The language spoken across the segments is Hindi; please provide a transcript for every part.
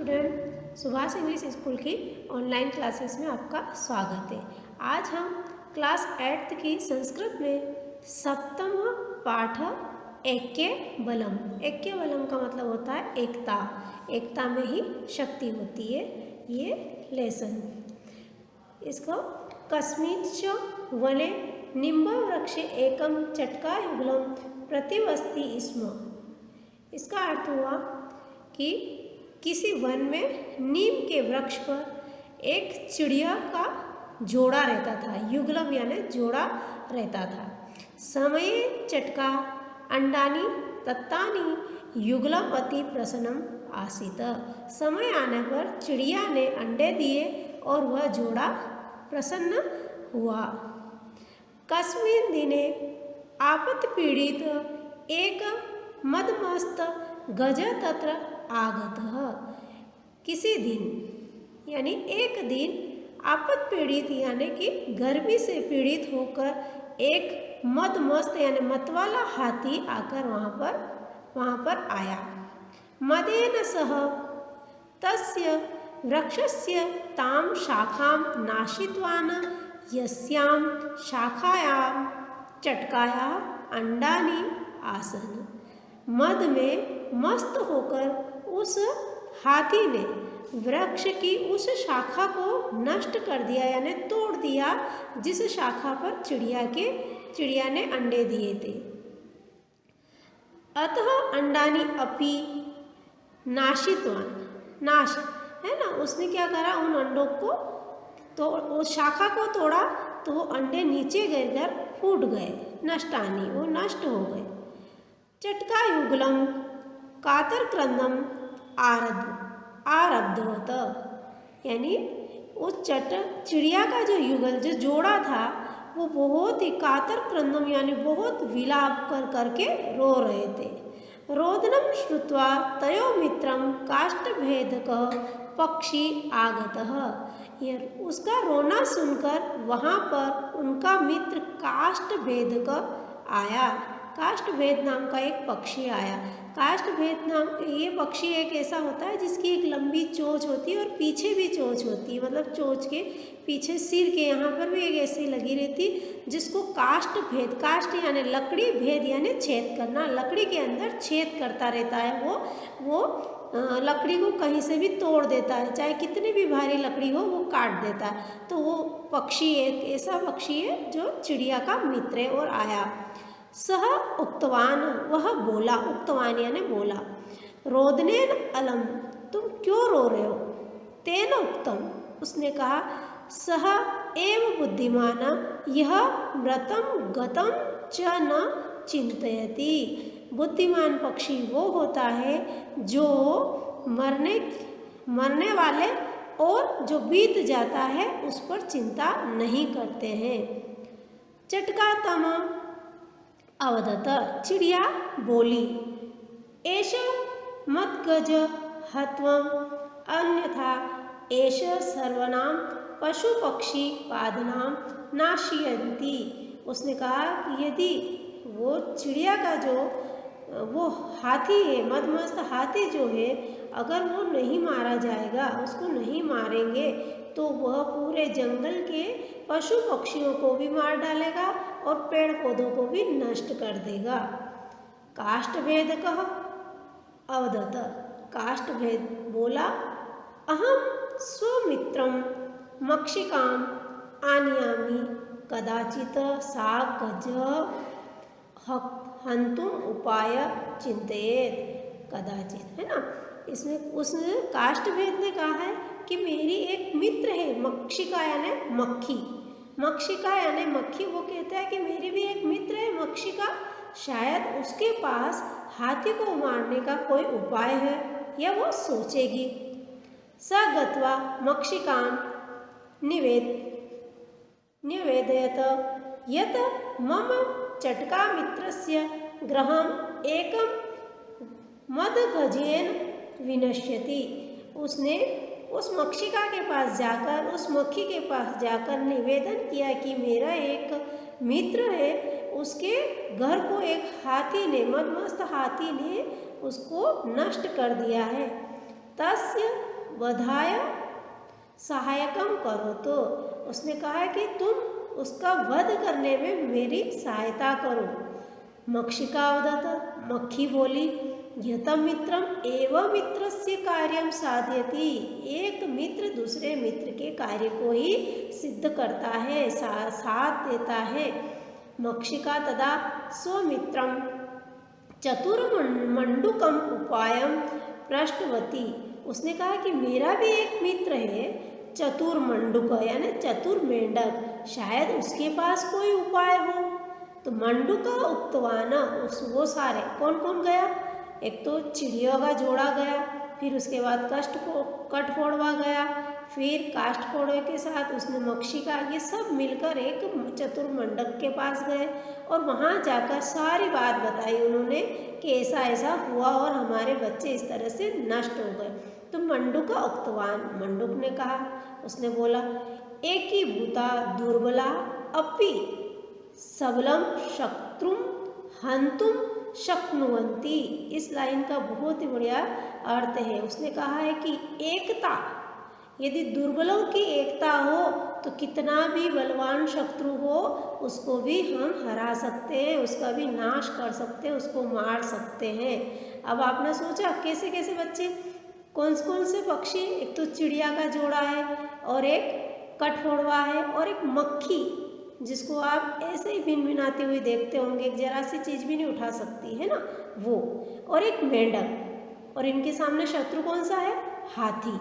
स्टूडेंट, सुभाष इंग्लिश स्कूल की ऑनलाइन क्लासेस में आपका स्वागत है। आज हम क्लास 8th की संस्कृत में सप्तम पाठ ऐक्य बलम। ऐक्य बलम का मतलब होता है एकता, एकता में ही शक्ति होती है। ये लेसन इसको कस्मिंश्च वने निम्बवृक्षे एकम चटका युगलम प्रतिवस्ति स्म। इसका अर्थ हुआ कि किसी वन में नीम के वृक्ष पर एक चिड़िया का जोड़ा रहता था। युगलम यानी जोड़ा रहता था। समये चटका अंडानी तत्तानी युगलम अति प्रसन्नम आसीत। समय आने पर चिड़िया ने अंडे दिए और वह जोड़ा प्रसन्न हुआ। कस्मिन् दिने आपत् पीड़ित एक मदमस्त गज तत्र आगतः। किसी दिन यानी एक दिन आपत पीड़ित यानी कि गर्मी से पीड़ित होकर एक मदमस्त यानी मतवाला हाथी आकर वहाँ पर आया। मदेन सह तस्य वृक्षस्य तां शाखां नाशित्वान् यस्यां शाखायां चटकायाः अंडानि आसन्। मद में मस्त होकर उस हाथी ने वृक्ष की उस शाखा को नष्ट कर दिया यानी तोड़ दिया जिस शाखा पर चिड़िया ने अंडे दिए थे। अतः अंडानी अपि नाशित्वान्, नाश है ना, उसने क्या करा, उन अंडों को तो उस शाखा को तोड़ा तो वो अंडे नीचे गिरकर फूट गए, नष्टानी वो नष्ट हो गए। चटका युगलम कातर क्रंदम आरब्धवत यानी उस चिड़िया का जो युगल जो जोड़ा था वो बहुत ही कातर क्रंदम यानी बहुत विलाप करके रो रहे थे। रोदनम श्रुत्वा तयो मित्रम काष्ठभेदक पक्षी आगतः। उसका रोना सुनकर वहाँ पर उनका मित्र काष्ठभेदक आया। काष्ठभेद नाम का एक पक्षी आया। काष्ठभेद नाम ये पक्षी एक ऐसा होता है जिसकी एक लंबी चोंच होती है और पीछे भी चोंच होती है, मतलब चोंच के पीछे सिर के यहाँ पर भी एक ऐसी लगी रहती जिसको काष्ठभेद, काष्ठ यानी लकड़ी, भेद यानी छेद करना, लकड़ी के अंदर छेद करता रहता है। वो लकड़ी को कहीं से भी तोड़ देता है, चाहे कितनी भी भारी लकड़ी हो वो काट देता है। तो वो पक्षी एक ऐसा पक्षी है जो चिड़िया का मित्र है और आया। सह उक्तवान वह बोला, उक्तवान यानी बोला, रोदनेन अलम तुम क्यों रो रहे हो। तेन उक्तम उसने कहा, सह एव बुद्धिमान यह मृतम गतम च न चिंतयति। बुद्धिमान पक्षी वो होता है जो मरने वाले और जो बीत जाता है उस पर चिंता नहीं करते हैं। चटका तम अवदत चिड़िया बोली, एष मद्गज हत्वम अन्यथा एष सर्वनाम पशु पक्षी पादनाम नाशयन्ति। उसने कहा कि यदि वो चिड़िया का जो वो हाथी है, मदमस्त हाथी जो है, अगर वो नहीं मारा जाएगा, उसको नहीं मारेंगे तो वह पूरे जंगल के पशु पक्षियों को भी मार डालेगा और पेड़ पौधों को भी नष्ट कर देगा। काष्ठभेद कह अवदत काष्ठभेद बोला, अहम स्वमित्रम मक्षिकाम आनयामि कदाचित सा गज हंतुम उपाय चिंतेत। कदाचित है ना, इसमें उस काष्ठभेद ने कहा है कि मेरी एक मित्र है, मक्षिका यानी मक्खी, मक्षिका यानी मक्खी, वो कहता है कि मेरी भी एक मित्र है मक्षिका, शायद उसके पास हाथी को मारने का कोई उपाय है या वो सोचेगी। स गत्वा मक्षिकां निवेदयत यत मम चटका मित्रस्य गृहम् एकं मदगजेन विनश्यति। उसने उस मक्षिका के पास जाकर, उस मक्खी के पास जाकर निवेदन किया कि मेरा एक मित्र है, उसके घर को एक हाथी ने, मदमस्त हाथी ने उसको नष्ट कर दिया है। तस्य वधाय सहायकम करो। तो उसने कहा है कि तुम उसका वध करने में मेरी सहायता करो। मक्षिका वदत, मक्खी बोली, यतम मित्रम एवं मित्रस्य कार्यम साधयति। एक मित्र दूसरे मित्र के कार्य को ही सिद्ध करता है, साथ देता है। मक्षिका तदा स्वमित्रम चतुर्मंडुकम उपायम पृष्ठवती। उसने कहा कि मेरा भी एक मित्र है चतुर्मंडुक यानी चतुर मेंढक, शायद उसके पास कोई उपाय हो। तो मंडुक उक्तवान, वो सारे कौन कौन गया? एक तो चिड़ियों का जोड़ा गया, फिर उसके बाद कठफोड़वा गया, फिर काष्ठफोड़वे के साथ उसने मक्षिका, ये सब मिलकर एक चतुर्मंडक के पास गए और वहाँ जाकर सारी बात बताई उन्होंने कि ऐसा ऐसा हुआ और हमारे बच्चे इस तरह से नष्ट हो गए। तो मंडुक उक्तवान, मंडुक ने कहा, उसने बोला, एकी भूता दुर्बला अपि सबलम शत्रुम हंतुम शक्नुवंती। इस लाइन का बहुत ही बढ़िया अर्थ है। उसने कहा है कि एकता, यदि दुर्बलों की एकता हो तो कितना भी बलवान शत्रु हो उसको भी हम हरा सकते हैं, उसका भी नाश कर सकते हैं, उसको मार सकते हैं। अब आपने सोचा कैसे कैसे बच्चे, कौन से पक्षी? एक तो चिड़िया का जोड़ा है और एक कठफोड़वा है और एक मक्खी जिसको आप ऐसे ही भिनभिनाती हुई देखते होंगे, एक जरा सी चीज़ भी नहीं उठा सकती है ना वो, और एक मेंढक। और इनके सामने शत्रु कौन सा है? हाथी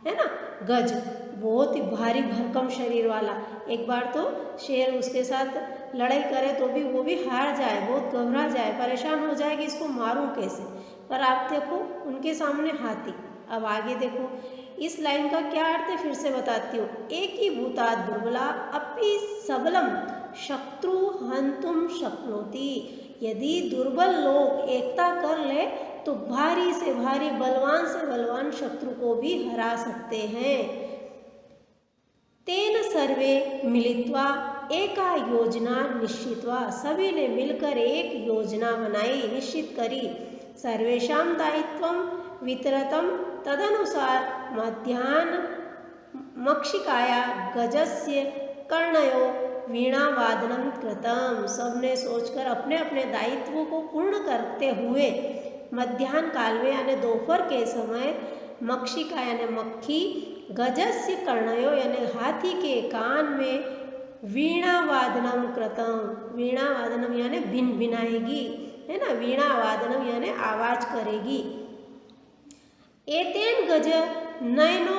है ना, गज, बहुत ही भारी भरकम शरीर वाला। एक बार तो शेर उसके साथ लड़ाई करे तो भी वो भी हार जाए, बहुत घबरा जाए, परेशान हो जाए कि इसको मारूं कैसे। पर आप देखो उनके सामने हाथी। अब आगे देखो इस लाइन का क्या अर्थ है, फिर से बताती हूँ। एक ही भूता दुर्बला अपि सबलम शत्रु हंतुम शक्नोति। यदि दुर्बल लोग एकता कर ले तो भारी से भारी, बलवान से बलवान शत्रु को भी हरा सकते हैं। तेन सर्वे मिलित्वा एका योजना निश्चित्वा, सभी ने मिलकर एक योजना बनाई, निश्चित करी। सर्वेषां दायित्वं वितरतं तदनुसार मध्याह्न मक्षिकाया गजस्य कर्णयो वीणावादनम कृतम। सबने सोचकर अपने अपने दायित्वों को पूर्ण करते हुए मध्याह्न काल में यानी दोपहर के समय मक्षिका यानी मक्खी, गजस्य कर्णयो यानी हाथी के कान में वीणावादनम कृतम, वीणावादनम यानी भिनभिनाएगी है ना, वीणावादनम यानी आवाज करेगी। एतेन गज नयनो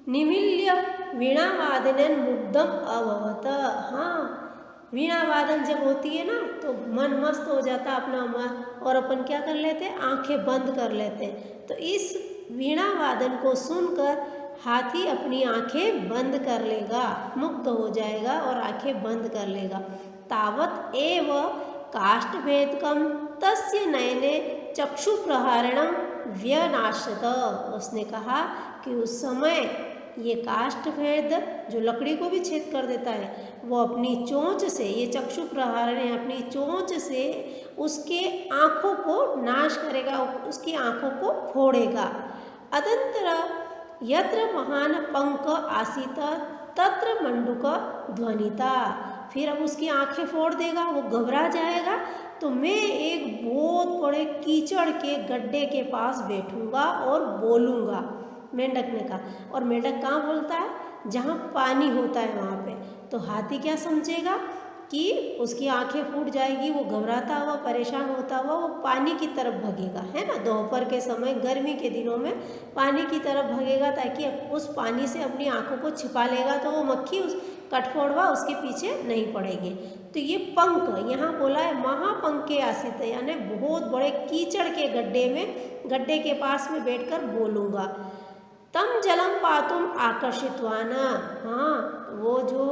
निमील्य वीणावादनेन मुग्धम अभवत। हाँ, वीणावादन जब होती है ना तो मन मस्त हो जाता अपना मन, और अपन क्या कर लेते हैं, आंखें बंद कर लेते हैं। तो इस वीणावादन को सुनकर हाथी अपनी आंखें बंद कर लेगा, मुग्ध हो जाएगा और आंखें बंद कर लेगा। तावत एव काष्ठभेदकम तस्य नयने चक्षु प्रहारणम व्यनाशत। उसने कहा कि उस समय ये काष्ठभेद जो लकड़ी को भी छेद कर देता है, वो अपनी चोंच से, ये चक्षु प्रहारण है, अपनी चोंच से उसके आँखों को नाश करेगा, उसकी आँखों को फोड़ेगा। अदंतरा यत्र महान पंक आसीत तत्र मंडुक ध्वनिता। फिर अब उसकी आंखें फोड़ देगा, वो घबरा जाएगा, तो मैं एक बहुत बड़े कीचड़ के गड्ढे के पास बैठूंगा और बोलूँगा, मेंढक ने कहा। और मेंढक कहाँ बोलता है? जहाँ पानी होता है वहाँ पे। तो हाथी क्या समझेगा कि उसकी आंखें फूट जाएगी, वो घबराता हुआ, परेशान होता हुआ वो पानी की तरफ भगेगा, है ना। दोपहर के समय गर्मी के दिनों में पानी की तरफ भगेगा ताकि उस पानी से अपनी आंखों को छिपा लेगा, तो वो मक्खी, उस कठफोड़वा उसके पीछे नहीं पड़ेगी। तो ये पंख यहाँ बोला है महापंख के आसित, यानी बहुत बड़े कीचड़ के गड्ढे में, गड्ढे के पास में बैठकर बोलूँगा। तम जलम पातुम आकर्षितवाना। हाँ, वो जो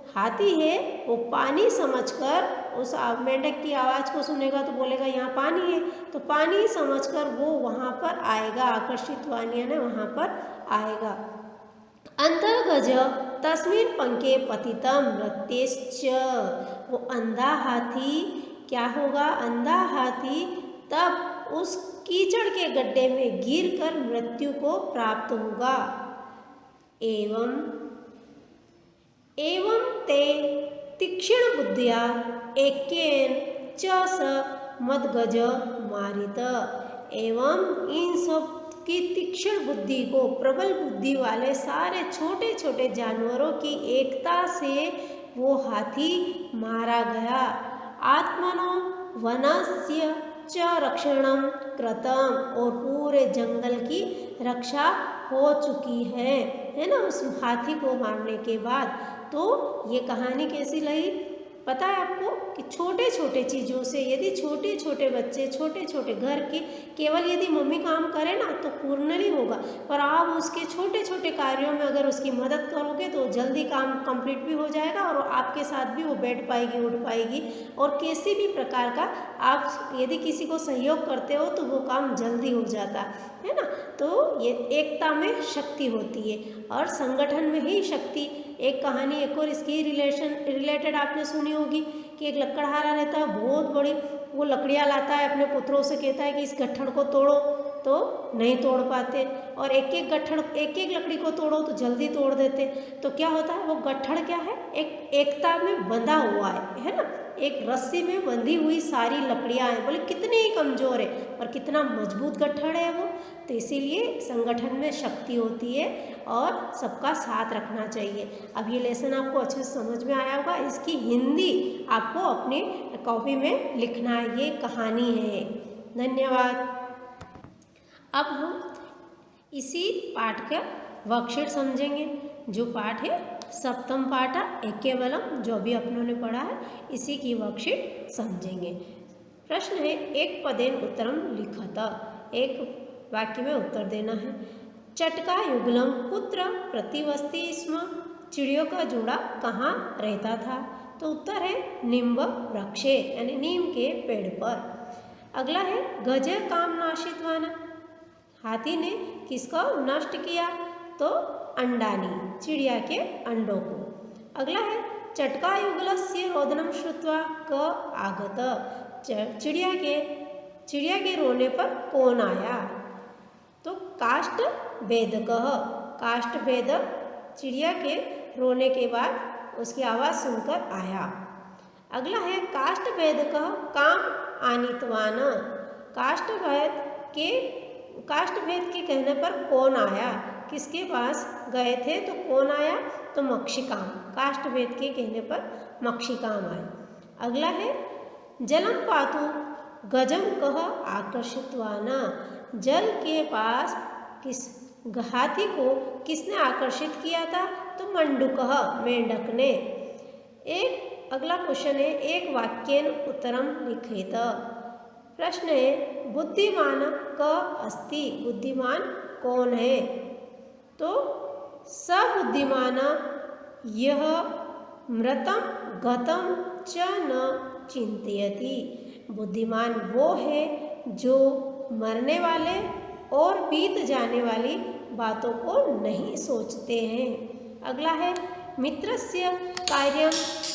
हाथी है वो पानी समझकर उस मेंढक की आवाज़ को सुनेगा तो बोलेगा यहाँ पानी है, तो पानी समझकर वो वहाँ पर आएगा, आकर्षितवानी यानी वहाँ पर आएगा। अंतर्गज तस्मिन् पंखे पतितम मृत्यश्च। वो अंधा हाथी क्या होगा? अंधा हाथी तब उस कीचड़ के गड्ढे में गिरकर मृत्यु को प्राप्त होगा। एवं ते तीक्ष्ण बुद्धिया एकेन च स मदगज मारित। एवं इन सब की तीक्ष्ण बुद्धि को, प्रबल बुद्धि वाले सारे छोटे छोटे जानवरों की एकता से वो हाथी मारा गया। आत्मनो वनस्य च रक्षणम कृतम, और पूरे जंगल की रक्षा हो चुकी है ना उस हाथी को मारने के बाद। तो ये कहानी कैसी लगी? पता है आपको कि छोटे छोटे चीज़ों से, यदि छोटे छोटे बच्चे, छोटे छोटे घर के केवल यदि मम्मी काम करे ना तो पूर्ण नहीं होगा, पर आप उसके छोटे छोटे कार्यों में अगर उसकी मदद करोगे तो जल्दी काम कंप्लीट भी हो जाएगा और आपके साथ भी वो बैठ पाएगी, उठ पाएगी। और किसी भी प्रकार का आप यदि किसी को सहयोग करते हो तो वो काम जल्दी हो जाता है ना। तो ये एकता में शक्ति होती है और संगठन में ही शक्ति। एक कहानी एक और इसकी रिलेटेड आपने सुनी होगी कि एक लकड़हारा रहता है बहुत बड़ी, वो लकड़ियाँ लाता है, अपने पुत्रों से कहता है कि इस गट्ठड़ को तोड़ो, तो नहीं तोड़ पाते, और एक एक लकड़ी को तोड़ो तो जल्दी तोड़ देते। तो क्या होता है, वो गट्ठड़ क्या है, एक एकता में बंधा हुआ है ना, एक रस्सी में बंधी हुई सारी लकड़ियाँ हैं। बोले कितनी ही कमज़ोर है पर कितना मजबूत गट्ठड़ है वो। तो इसीलिए संगठन में शक्ति होती है और सबका साथ रखना चाहिए। अब ये लेसन आपको अच्छे से समझ में आया होगा। इसकी हिंदी आपको अपनी कॉपी में लिखना है, ये कहानी है। धन्यवाद। अब हम इसी पाठ का वर्कशीट समझेंगे। जो पाठ है सप्तम पाठ एके बलम, जो भी अपनों ने पढ़ा है इसी की वर्कशीट समझेंगे। प्रश्न है एक पदेन उत्तरम लिखत, एक वाक्य में उत्तर देना है। चटका युगलम कुत्र प्रतिवस्ति स्म, चिड़ियों का जोड़ा कहाँ रहता था? तो उत्तर है निम्ब वृक्षे, यानी नीम के पेड़ पर। अगला है गज काम नाशितवान, हाथी ने किसको नष्ट किया? तो अंडानी, चिड़िया के अंडों को। अगला है चटका युगलस्य रोदनम श्रुत्वा क आगत, चिड़िया के रोने पर कौन आया? तो काष्ठ भेदकः, काष्ठ भेदक चिड़िया के रोने के बाद उसकी आवाज़ सुनकर आया। अगला है काष्ठ भेदकः काम आनितवान, काष्ठ भेद के कहने पर कौन आया? किसके पास गए थे तो कौन आया? तो मक्षिकाम, काष्ठ भेद के कहने पर मक्षिकाम आए। अगला है जलम पातु गजम कह आकर्षितवान, जल के पास हाथी को किसने आकर्षित किया था? तो मंडूकः, मेंढक ने। एक अगला क्वेश्चन है एक वाक्येन उत्तरम लिखेत। प्रश्न है बुद्धिमान क अस्ति, बुद्धिमान कौन है? तो सबुद्धिमान यह मृतम गतम च न चिंतयति, बुद्धिमान वो है जो मरने वाले और बीत जाने वाली बातों को नहीं सोचते हैं। अगला है मित्रस्य कार्यम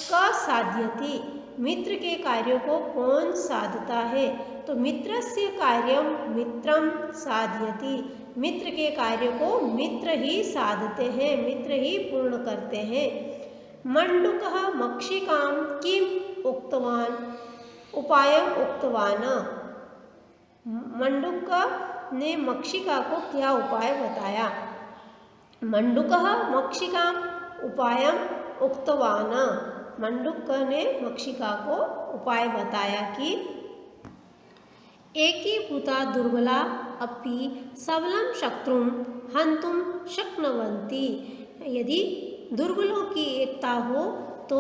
क साध्यति, मित्र के कार्यों को कौन साधता है? तो मित्रस्य कार्यम मित्रम साध्यति, मित्र के कार्य को मित्र ही साधते हैं, मित्र ही पूर्ण करते हैं। मंडूकः मक्षिकाम किम उक्तवान उपायम उक्तवान, मंडूक ने मक्षिका को क्या उपाय बताया? मंडूकः मक्षिकाम उपायम उक्तवान, मंडूक ने मक्षिका को उपाय बताया कि एकीभूता दुर्बला अपि सबलम शत्रुं हन्तुं शक्नुवन्ति, यदि दुर्बलों की एकता हो तो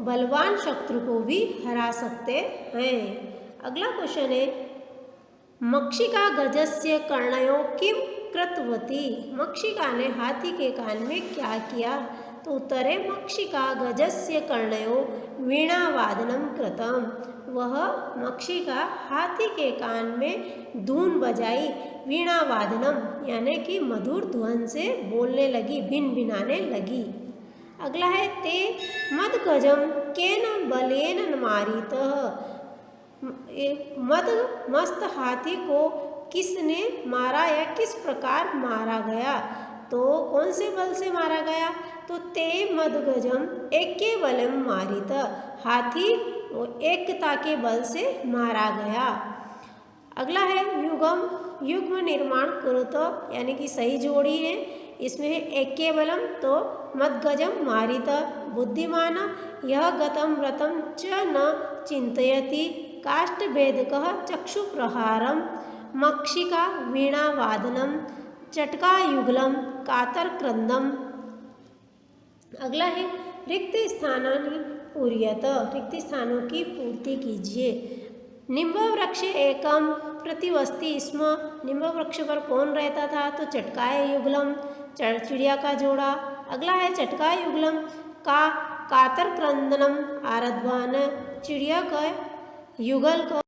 बलवान शत्रु को भी हरा सकते हैं। अगला क्वेश्चन है मक्षिका गजस्य कर्णयो किम कृतवती, मक्षिका ने हाथी के कान में क्या किया? तो उत्तर है मक्षिका गजस्य कर्णयो वीणावादनम कृतम, वह मक्षिका हाथी के कान में धून बजाई, वीणावादनम यानी कि मधुर ध्वन से बोलने लगी, भिनभिनाने लगी। अगला है ते मदगजम केन बलेन मारितः, मद मस्त हाथी को किसने मारा या किस प्रकार मारा गया? तो कौन से बल से मारा गया? तो ते मदगजम एके बलम मारित, हाथी एकता के बल से मारा गया। अगला है युगम, युग्म निर्माण कुरुत यानी कि सही जोड़ी है। इसमें है एके बलम तो मदगजम मारित, बुद्धिमान यह गतम व्रतम च न चिंतयति, काष्ठभेदकः चक्षुप्रहारम, मक्षिका वीणावादनम, चटकायुगलम कातरक्रंदम। अगला है रिक्त स्थानानि पूर्यत, रिक्त स्थानों की पूर्ति कीजिए। निम्ब वृक्ष एकम प्रतिवस्ति स्म, निम्ब वृक्ष पर कौन रहता था? तो चटकाय युगलम, चिड़िया का जोड़ा। अगला है चटकाय युगलम का कातर क्रंदनम आरद्वान, चिड़िया का युगल का